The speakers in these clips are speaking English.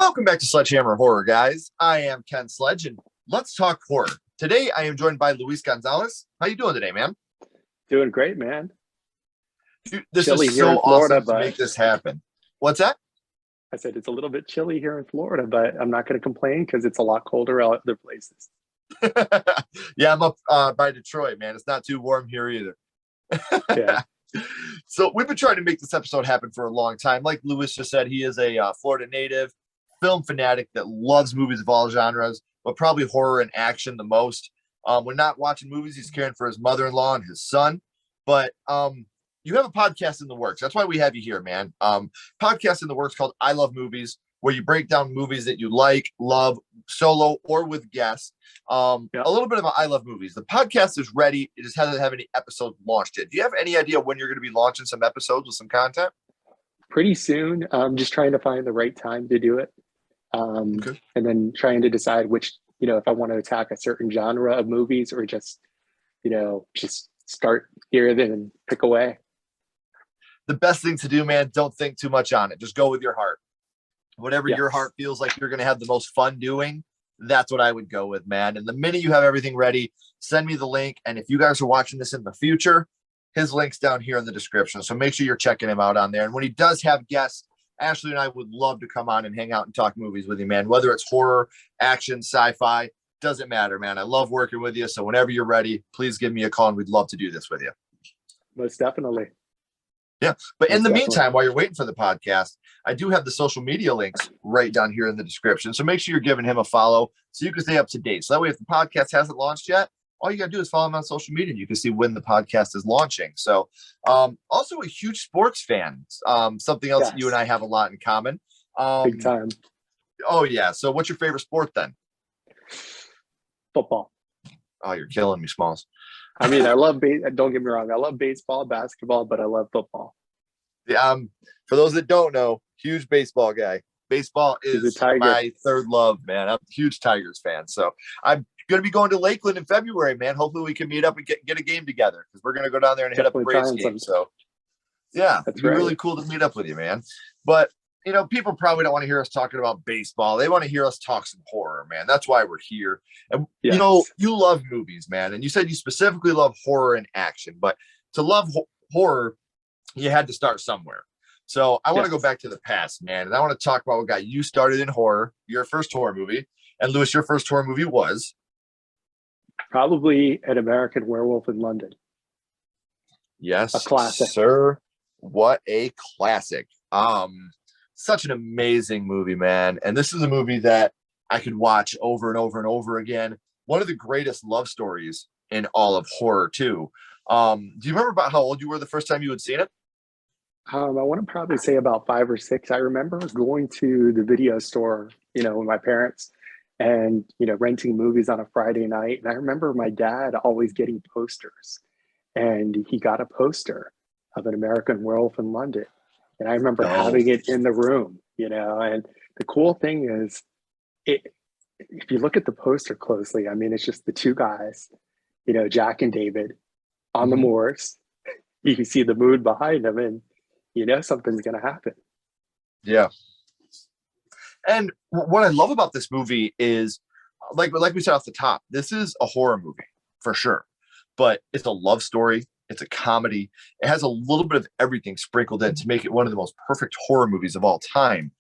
Welcome back to SledgeHammer Horror, guys. I am Ken Sledge, and let's talk horror. Today, I am joined by Luis Gonzalez. How you doing today, man? Doing great, man. Dude, this Chilly is here in so Florida, awesome to make this happen. What's that? I said it's a little bit chilly here in Florida, but I'm not going to complain because it's a lot colder out other places. Yeah, I'm up by Detroit, man. It's not too warm here either. Yeah. So we've been trying to make this episode happen for a long time. Like Luis just said, he is a Florida native, film fanatic that loves movies of all genres, but probably horror and action the most. When not watching movies, he's caring for his mother-in-law and his son. But you have a podcast in the works. That's why we have you here, man. Podcast in the works called I Love Movies, where you break down movies that you like, love, solo or with guests. A little bit about I Love Movies. The podcast is ready. It just hasn't have any episodes launched yet. Do you have any idea when you're going to be launching some episodes with some content? Pretty soon. I'm just trying to find the right time to do it. And then trying to decide which, if I want to attack a certain genre of movies or just start here, then pick away. The best thing to do, man, don't think too much on it. Just go with your heart. Whatever your heart feels like you're going to have the most fun doing, that's what I would go with, man. And the minute you have everything ready, send me the link. And if you guys are watching this in the future, his link's down here in the description. So make sure you're checking him out on there. And when he does have guests, Ashley and I would love to come on and hang out and talk movies with you, man. Whether it's horror, action, sci-fi, doesn't matter, man. I love working with you. So whenever you're ready, please give me a call and we'd love to do this with you. Most definitely. Yeah. But in the meantime, while you're waiting for the podcast, I do have the social media links right down here in the description. So make sure you're giving him a follow so you can stay up to date. So that way, if the podcast hasn't launched yet, all you got to do is follow him on social media and you can see when the podcast is launching. So also a huge sports fan, something else that you and I have a lot in common. Big time. Oh, yeah. So what's your favorite sport then? Football. Oh, you're killing me, Smalls. I mean, don't get me wrong. I love baseball, basketball, but I love football. Yeah. For those that don't know, huge baseball guy. Baseball is my third love, man. I'm a huge Tigers fan. So I'm going to be going to Lakeland in February, man. Hopefully we can meet up and get a game together because we're going to go down there and hit up a Braves game. So yeah, it'd be really cool to meet up with you, man. But people probably don't want to hear us talking about baseball. They want to hear us talk some horror, man. That's why we're here. And you love movies, man. And you said you specifically love horror and action, but to love horror, you had to start somewhere. So I want to go back to the past, man. And I want to talk about what got you started in horror, your first horror movie. And Luis, your first horror movie was? Probably An American Werewolf in London. Yes, a classic, sir. What a classic. Such an amazing movie, man. And this is a movie that I could watch over and over and over again. One of the greatest love stories in all of horror, too. Do you remember about how old you were the first time you had seen it? I want to probably say about 5 or 6. I remember going to the video store, with my parents and, renting movies on a Friday night. And I remember my dad always getting posters. And he got a poster of An American Werewolf in London. And I remember having it in the room, and the cool thing is if you look at the poster closely, I mean, it's just the two guys, Jack and David on the moors. You can see the moon behind them and, something's going to happen. Yeah. And what I love about this movie is like we said off the top, this is a horror movie for sure, but it's a love story. It's a comedy. It has a little bit of everything sprinkled in to make it one of the most perfect horror movies of all time.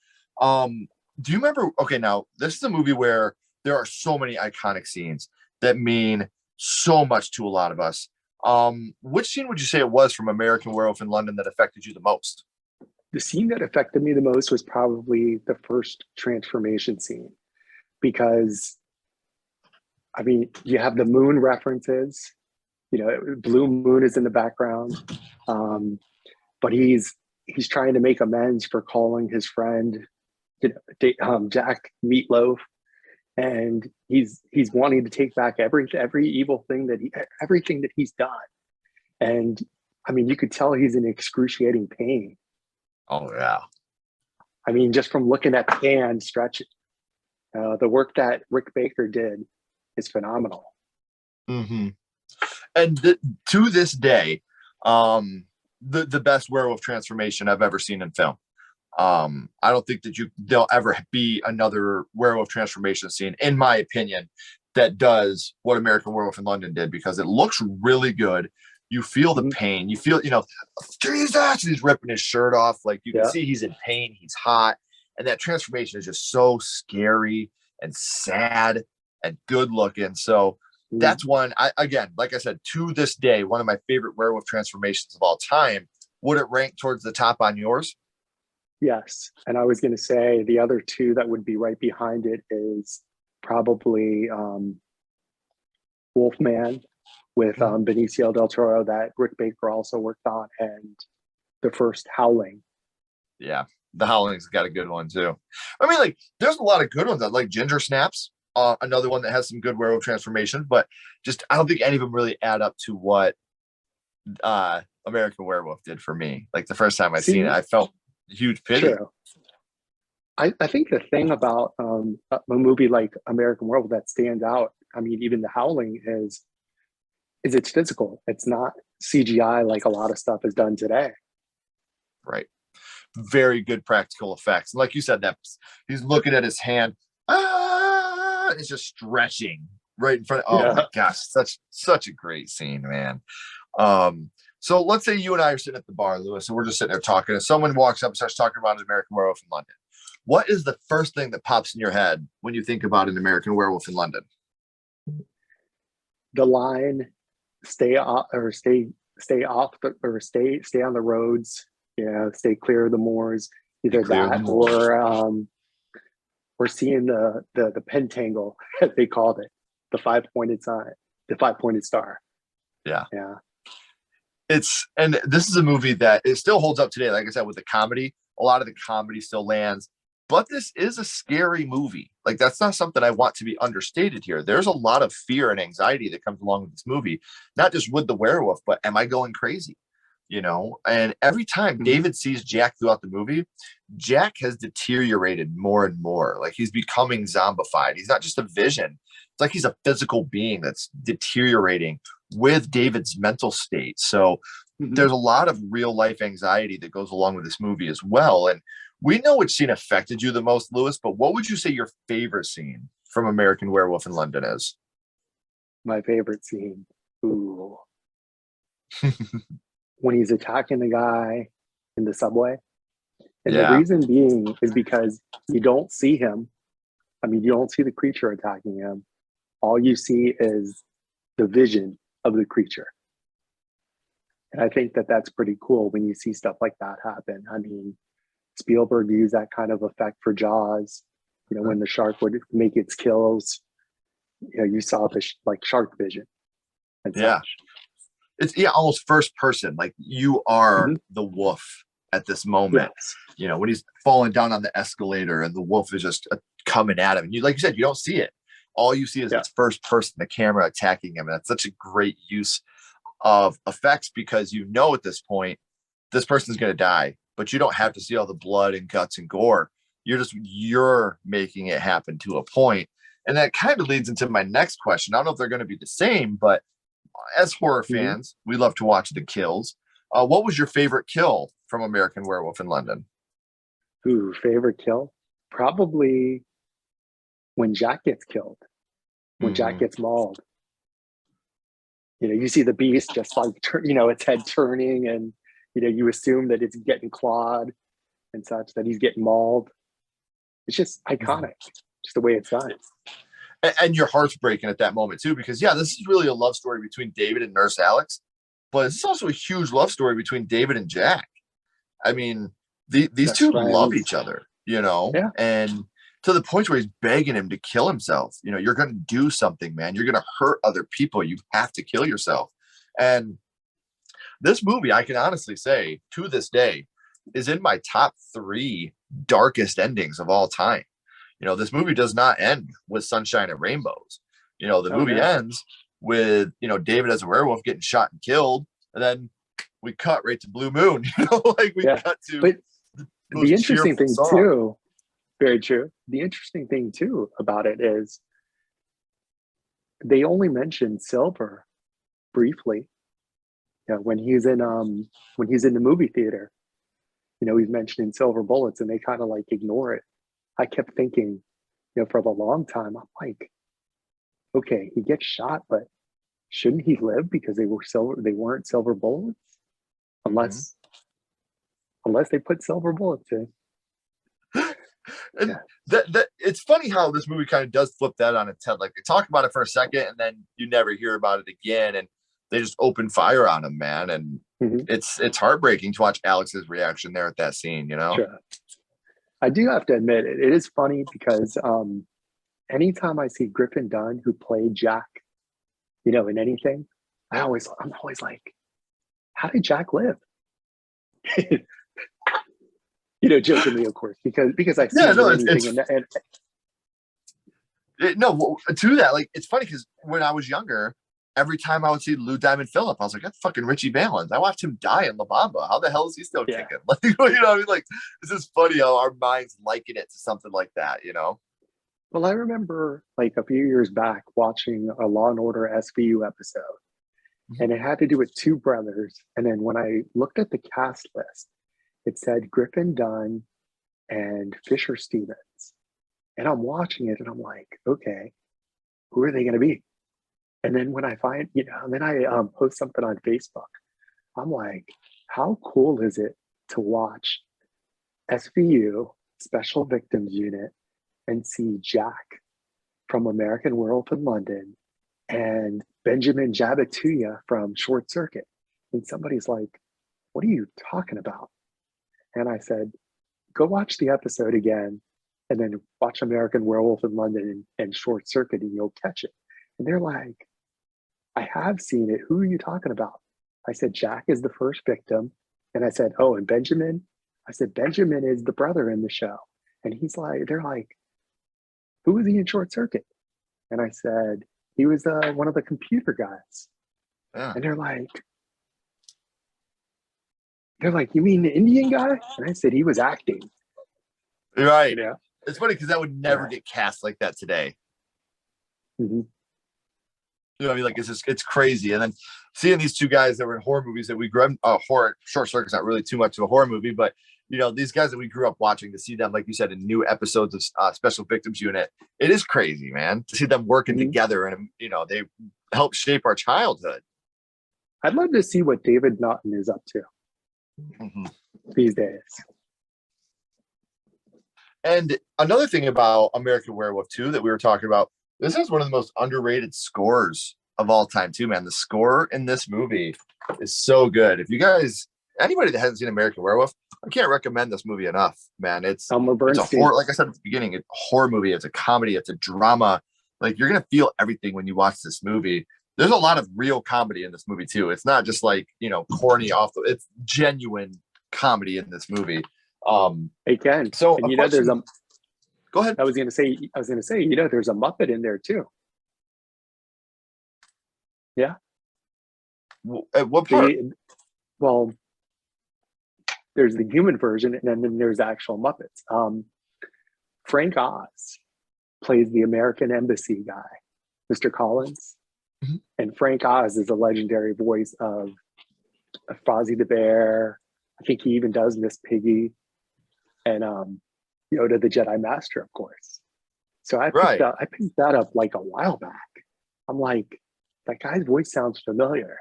Do you remember? Okay, now this is a movie where there are so many iconic scenes that mean so much to a lot of us. Which scene would you say it was from American Werewolf in London that affected you the most? The scene that affected me the most was probably the first transformation scene because, I mean, you have the moon references. Blue moon is in the background, but he's trying to make amends for calling his friend, Jack Meatloaf, and he's wanting to take back every evil thing everything that he's done, and I mean, you could tell he's in excruciating pain. Oh yeah, I mean, just from looking at the hand stretching, the work that Rick Baker did is phenomenal. Mm-hmm. And to this day, the best werewolf transformation I've ever seen in film. I don't think that there'll ever be another werewolf transformation scene, in my opinion, that does what American Werewolf in London did, because it looks really good. You feel the pain. You feel, Jesus, he's ripping his shirt off. Like you can see he's in pain. He's hot. And that transformation is just so scary and sad and good looking. So that's one, again, like I said, to this day, one of my favorite werewolf transformations of all time. Would it rank towards the top on yours? Yes. And I was going to say the other two that would be right behind it is probably Wolfman with Benicio del Toro that Rick Baker also worked on, and the first Howling. Yeah, the Howling's got a good one too. I mean, like, there's a lot of good ones. I like Ginger Snaps, another one that has some good werewolf transformation, but just I don't think any of them really add up to what American Werewolf did for me. Like the first time I seen it, I felt huge pity. True. I think the thing about a movie like American Werewolf that stands out, I mean, even the Howling is it's physical. It's not CGI like a lot of stuff is done today. Right. Very good practical effects. And like you said, that he's looking at his hand. It's just stretching right in front. Oh my gosh, such a great scene, man. So let's say you and I are sitting at the bar, Lewis, and we're just sitting there talking, and someone walks up and starts talking about an American Werewolf in London. What is the first thing that pops in your head when you think about an American Werewolf in London? The line, stay off on the roads, stay clear of the moors. Either that or seeing the pentangle, as they called it, the five-pointed star. Yeah. And this is a movie that it still holds up today. Like I said, with the comedy, a lot of the comedy still lands, but this is a scary movie. Like, that's not something I want to be understated here. There's a lot of fear and anxiety that comes along with this movie, not just with the werewolf, but am I going crazy? And every time David sees Jack throughout the movie, Jack has deteriorated more and more. Like, he's becoming zombified. He's not just a vision. It's like he's a physical being that's deteriorating with David's mental state. So there's a lot of real life anxiety that goes along with this movie as well. And we know which scene affected you the most, Lewis, but what would you say your favorite scene from American Werewolf in London is? My favorite scene. Ooh. When he's attacking the guy in the subway. And the reason being is because you don't see him. I mean, you don't see the creature attacking him. All you see is the vision of the creature. And I think that that's pretty cool when you see stuff like that happen. I mean, Spielberg used that kind of effect for Jaws. When the shark would make its kills, you saw the shark vision. And such. It's almost first person. Like, you are the wolf at this moment. Yes. When he's falling down on the escalator and the wolf is just coming at him. And like you said, you don't see it. All you see is it's first person, the camera attacking him. And that's such a great use of effects, because at this point, this person's going to die, but you don't have to see all the blood and guts and gore. You're making it happen to a point. And that kind of leads into my next question. I don't know if they're going to be the same, but as horror fans, we love to watch the kills. What was your favorite kill from American Werewolf in London? Ooh, favorite kill? Probably when Jack gets killed, when Jack gets mauled. You see the beast just like, its head turning, and, you assume that it's getting clawed and such, that he's getting mauled. It's just iconic, just the way it's done. And your heart's breaking at that moment too, because this is really a love story between David and Nurse Alex, but it's also a huge love story between David and Jack. I mean, these two love each other, and to the point where he's begging him to kill himself. You're going to do something, man. You're going to hurt other people. You have to kill yourself. And this movie, I can honestly say, to this day, is in my top 3 darkest endings of all time. This movie does not end with sunshine and rainbows. The movie ends with, David as a werewolf getting shot and killed. And then we cut right to Blue Moon, cut to. But the interesting thing too, very true. The interesting thing too about it is they only mentioned Silver briefly. When he's in the movie theater. he's mentioning silver bullets, and they kind of like ignore it. I kept thinking, for the long time, I'm like, okay, he gets shot, but shouldn't he live because they weren't silver bullets? Unless they put silver bullets in. And yeah. that it's funny how this movie kind of does flip that on its head. Like, they talk about it for a second and then you never hear about it again, and they just open fire on him, man. And it's heartbreaking to watch Alex's reaction there at that scene, Sure. I do have to admit, it is funny because anytime I see Griffin Dunn, who played Jack, in anything, I'm always like, how did Jack live? Jokingly, of course, because I see anything. To that, like, it's funny because when I was younger, every time I would see Lou Diamond Phillip, I was like, that's fucking Richie Valens. I watched him die in La Bamba. How the hell is he still kicking? Like, I mean, like, this is funny how our minds liken it to something like that, Well, I remember like a few years back watching a Law and Order SVU episode, and it had to do with two brothers. And then when I looked at the cast list, it said Griffin Dunn and Fisher Stevens. And I'm watching it and I'm like, okay, who are they going to be? And then when I find, and then I post something on Facebook, I'm like, how cool is it to watch SVU, Special Victims Unit, and see Jack from American Werewolf in London and Benjamin Jabatuya from Short Circuit? And somebody's like, what are you talking about? And I said, go watch the episode again and then watch American Werewolf in London and Short Circuit and you'll catch it. And they're like, I have seen it. Who are you talking about? I said, Jack is the first victim. And I said, oh, and Benjamin? I said, Benjamin is the brother in the show. And they're like, who was he in Short Circuit? And I said, he was one of the computer guys. Yeah. And they're like, you mean the Indian guy? And I said, he was acting. Right. Yeah. It's funny because that would never get cast like that today. I mean, like, it's crazy. And then seeing these two guys that were in horror movies that we grew up, horror, Short Circuit's not really too much of a horror movie, but these guys that we grew up watching, to see them, like you said, in new episodes of Special Victims Unit, it is crazy, man, to see them working together, and they help shape our childhood. I'd love to see what David Naughton is up to these days. And another thing about American Werewolf 2 that we were talking about, this is one of the most underrated scores of all time too, man. The score in this movie is so good. If you guys, anybody that hasn't seen American Werewolf, I can't recommend this movie enough, man. It's a horror, like I said at the beginning, it's a horror movie, it's a comedy, it's a drama. Like, you're gonna feel everything when you watch this movie. There's a lot of real comedy in this movie too. It's not just like, corny it's genuine comedy in this movie. Again, so and there's go ahead. I was gonna say, there's a Muppet in there too. Yeah. At what part? Well, there's the human version, and then there's actual Muppets. Frank Oz plays the American Embassy guy, Mr. Collins. And Frank Oz is a legendary voice of Fozzie the Bear. I think he even does Miss Piggy and Yoda the Jedi Master, of course. So I picked that up like a while back. I'm like, that guy's voice sounds familiar.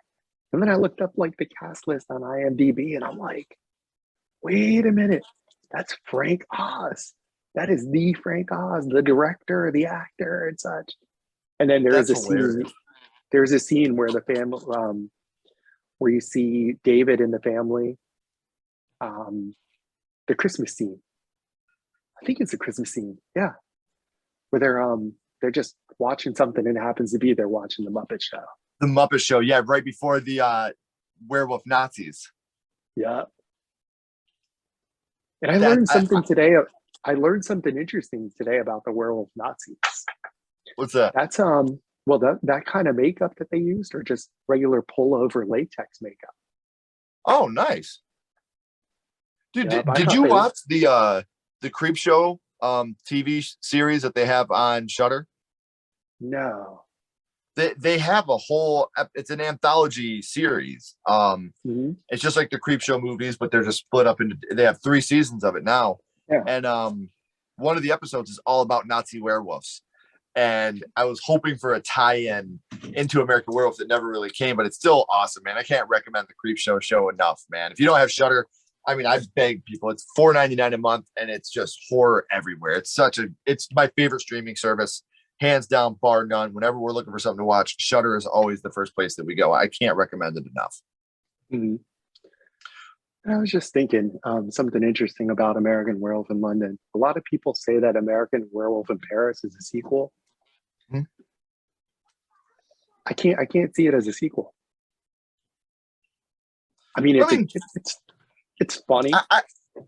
And then I looked up like the cast list on IMDb, and I'm like, wait a minute, that's Frank Oz. That is the Frank Oz, the director, the actor, and such. And then there's a scene. There's a scene where the family, where you see David and the family, the Christmas scene. I think it's a Christmas scene, yeah, where they're just watching something, and it happens to be they're watching the Muppet Show. The Muppet Show, yeah, right before the Werewolf Nazis. Yeah. And I learned something today. I learned something interesting today about the Werewolf Nazis. What's that? That's well, that kind of makeup that they used, or just regular pullover latex makeup. Oh, nice. Dude, yeah, did you watch the Creep Show TV series that they have on Shudder? No. they have a whole, it's an anthology series. It's just like the Creepshow movies, but they're just split up into, they have 3 seasons of it now. Yeah. And one of the episodes is all about Nazi werewolves. And I was hoping for a tie-in into American Werewolf that never really came, but it's still awesome, man. I can't recommend the Creepshow show enough, man. If you don't have Shudder, I mean, I beg people. It's $4.99 a month, and it's just horror everywhere. It's my favorite streaming service, hands down, bar none. Whenever we're looking for something to watch, Shudder is always the first place that we go. I can't recommend it enough. Mm-hmm. I was just thinking something interesting about American Werewolf in London. A lot of people say that American Werewolf in Paris is a sequel. Mm-hmm. I can't see it as a sequel. I mean, it's funny.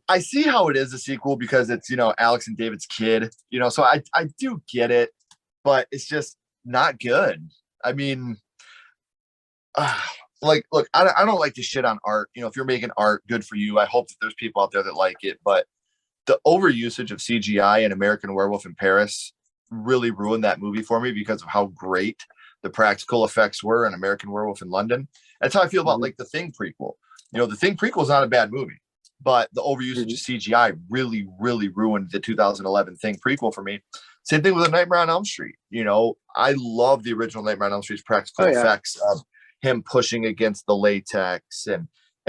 I see how it is a sequel because it's, Alex and David's kid, so I do get it, but it's just not good. I mean, look, I don't like to shit on art. If you're making art, good for you. I hope that there's people out there that like it, but the overusage of CGI in American Werewolf in Paris really ruined that movie for me because of how great the practical effects were in American Werewolf in London. That's how I feel about like the Thing prequel. The Thing prequel is not a bad movie, but the overusage of CGI really, really ruined the 2011 Thing prequel for me. Same thing with A Nightmare on Elm Street. I love the original Nightmare on Elm Street's practical effects of him pushing against the latex, and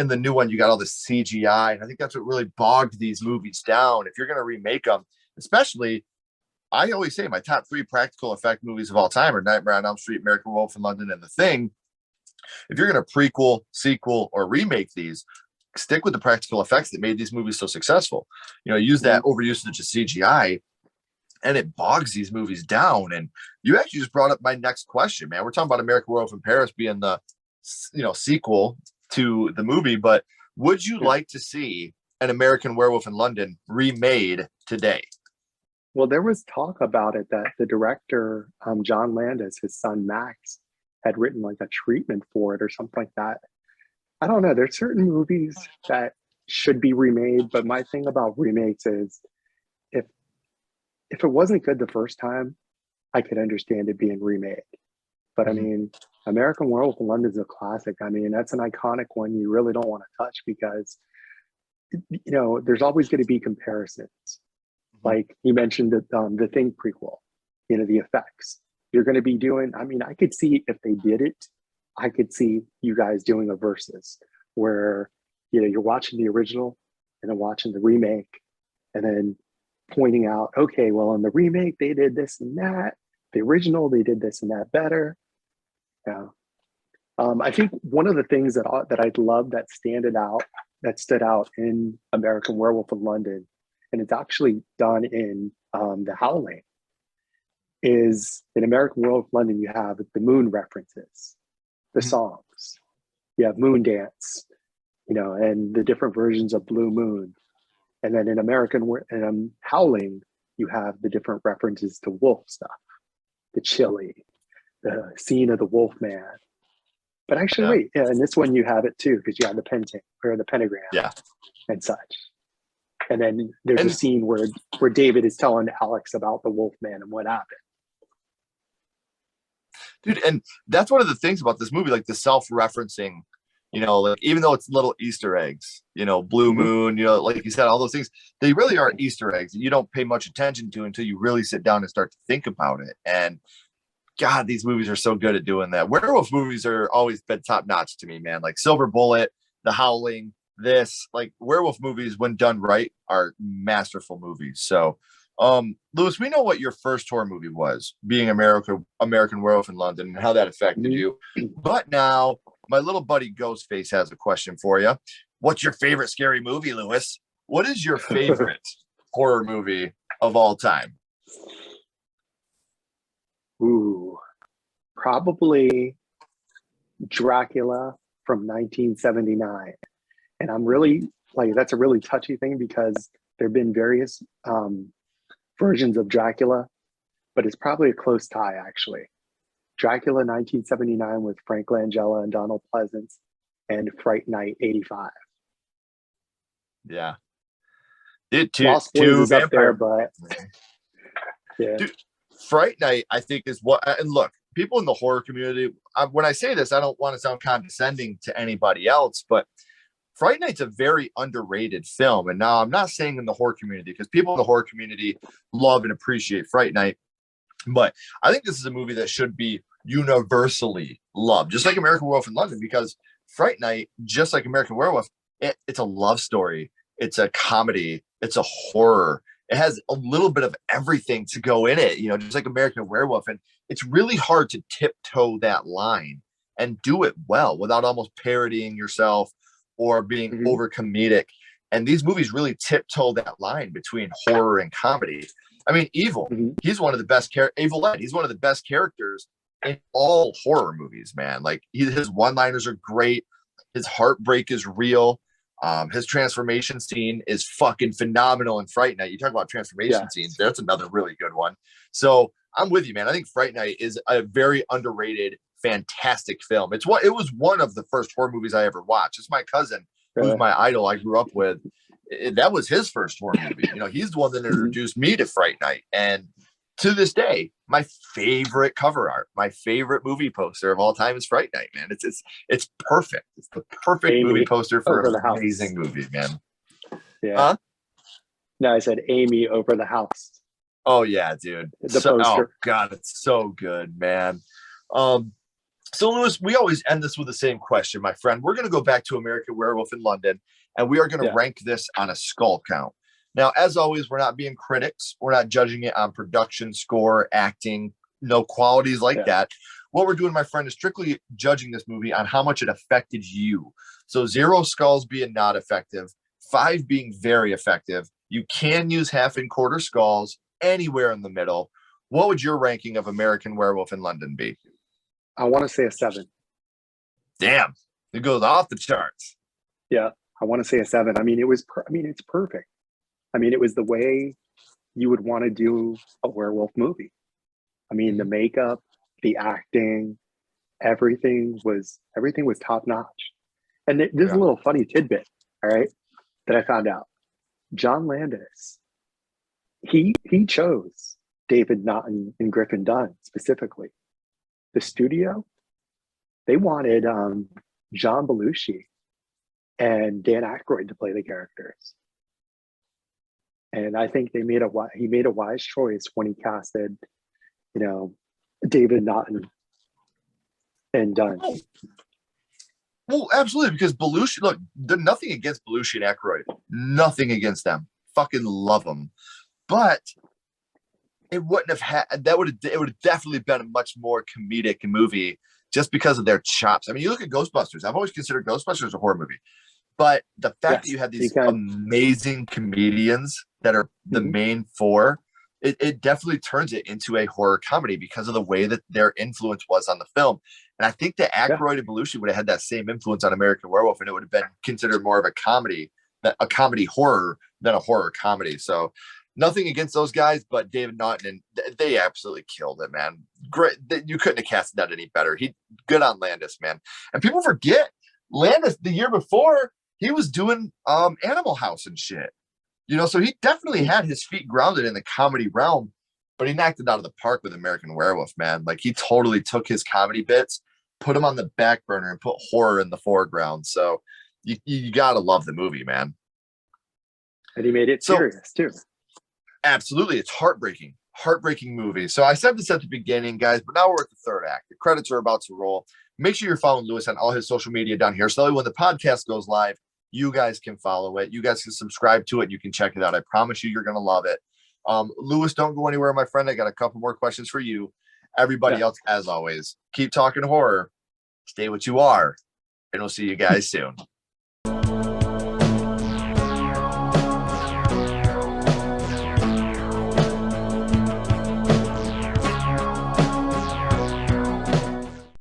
the new one, you got all the CGI. And I think that's what really bogged these movies down. If you're going to remake them, especially, I always say my top 3 practical effect movies of all time are Nightmare on Elm Street, American Werewolf in London, and The Thing. If you're going to prequel, sequel, or remake these, stick with the practical effects that made these movies so successful. Use that overusage of CGI, and it bogs these movies down. And you actually just brought up my next question, man. We're talking about American Werewolf in Paris being the, sequel to the movie, but would you like to see an American Werewolf in London remade today? Well, there was talk about it that the director, John Landis, his son Max, had written like a treatment for it or something like that. I don't know. There's certain movies that should be remade, but my thing about remakes is if it wasn't good the first time, I could understand it being remade. But I mean, American Werewolf in London is a classic. I mean, that's an iconic one you really don't want to touch because, there's always going to be comparisons. Like you mentioned the Thing prequel, the effects. You're going to be doing, I mean, I could see if they did it, I could see you guys doing a versus where, you're watching the original and then watching the remake and then pointing out, okay, well, in the remake, they did this and that. The original, they did this and that better. Yeah. I think one of the things that I love that stood out in American Werewolf in London, and it's actually done in The Howling, is in American Werewolf in London, you have the moon references, the songs. You have Moon Dance, and the different versions of Blue Moon. And then in Howling, you have the different references to wolf stuff, the chili, the scene of the wolf man. But actually, wait, in this one you have it too, because you have the pentagram and such. And then there's a scene where David is telling Alex about the wolf man and what happened. Dude, and that's one of the things about this movie, like the self-referencing, like even though it's little Easter eggs, Blue Moon, like you said, all those things, they really are Easter eggs. You don't pay much attention to until you really sit down and start to think about it. And God, these movies are so good at doing that. Werewolf movies are always been top notch to me, man. Like Silver Bullet, The Howling, like werewolf movies, when done right, are masterful movies. So, Lewis, we know what your first horror movie was, being American Werewolf in London, and how that affected you. But now, my little buddy Ghostface has a question for you. What's your favorite scary movie, Lewis? What is your favorite horror movie of all time? Ooh, probably Dracula from 1979. And I'm really that's a really touchy thing because there have been various versions of Dracula, but it's probably a close tie, actually. Dracula 1979 with Frank Langella and Donald Pleasance, and Fright Night 85. Yeah. Lost Boys is up there, but Dude, Fright Night, I think, is what, and look, people in the horror community, when I say this, I don't want to sound condescending to anybody else, but Fright Night's a very underrated film. And now I'm not saying in the horror community, because people in the horror community love and appreciate Fright Night, but I think this is a movie that should be universally loved, just like American Werewolf in London, because Fright Night, just like American Werewolf, it's a love story, it's a comedy, it's a horror. It has a little bit of everything to go in it, just like American Werewolf. And it's really hard to tiptoe that line and do it well without almost parodying yourself or being over comedic. And these movies really tiptoe that line between horror and comedy. I mean, Evil, he's one of the best Evil Ed, he's one of the best characters in all horror movies, man. Like his one-liners are great. His heartbreak is real. His transformation scene is fucking phenomenal in Fright Night. You talk about transformation scenes, that's another really good one. So I'm with you, man. I think Fright Night is a very underrated, fantastic film. It was one of the first horror movies I ever watched. It's my cousin, who's my idol I grew up with. That was his first horror movie. He's the one that introduced me to Fright Night. And to this day, my favorite cover art, my favorite movie poster of all time is Fright Night, man. It's perfect. It's the perfect movie poster for an amazing movie, man. Yeah. Huh? No, I said Amy over the house. Oh yeah, dude. The poster. Oh God, it's so good, man. So Lewis, we always end this with the same question, my friend. We're going to go back to American Werewolf in London, and we are going to rank this on a skull count. Now, as always, we're not being critics. We're not judging it on production, score, acting, no qualities like that. What we're doing, my friend, is strictly judging this movie on how much it affected you. So 0 skulls being not effective, 5 being very effective. You can use half and quarter skulls anywhere in the middle. What would your ranking of American Werewolf in London be? I want to say a 7. Damn, it goes off the charts. Yeah, I want to say a 7. I mean, it's perfect. I mean, it was the way you would want to do a werewolf movie. I mean, the makeup, the acting, everything was top notch. And there's a little funny tidbit, all right, that I found out. John Landis, he chose David Naughton and Griffin Dunne specifically. The studio, they wanted John Belushi and Dan Aykroyd to play the characters. And I think he made a wise choice when he casted, David Naughton and Dunne. Well, absolutely, because Belushi, look, there's nothing against Belushi and Aykroyd. Nothing against them. Fucking love them. But it wouldn't have had, it would have definitely been a much more comedic movie just because of their chops. I mean, you look at Ghostbusters. I've always considered Ghostbusters a horror movie. But the fact that you have these amazing comedians that are the main four, it definitely turns it into a horror comedy because of the way that their influence was on the film. And I think that Aykroyd and Belushi would have had that same influence on American Werewolf, and it would have been considered more of a comedy horror than a horror comedy. So nothing against those guys, but David Naughton, and they absolutely killed it, man. Great. You couldn't have casted that any better. Good on Landis, man. And people forget Landis the year before, he was doing Animal House and shit. So he definitely had his feet grounded in the comedy realm, but he knocked it out of the park with American Werewolf, man. Like, he totally took his comedy bits, put them on the back burner, and put horror in the foreground. So you gotta love the movie, man. And he made it serious too. Absolutely. It's heartbreaking movie. So I said this at the beginning, guys, but now we're at the third act. The credits are about to roll. Make sure you're following Lewis on all his social media down here. So that when the podcast goes live, you guys can follow it. You guys can subscribe to it. You can check it out. I promise you're going to love it. Lewis, don't go anywhere, my friend. I got a couple more questions for you. Everybody else, as always, keep talking horror. Stay what you are. And we'll see you guys soon.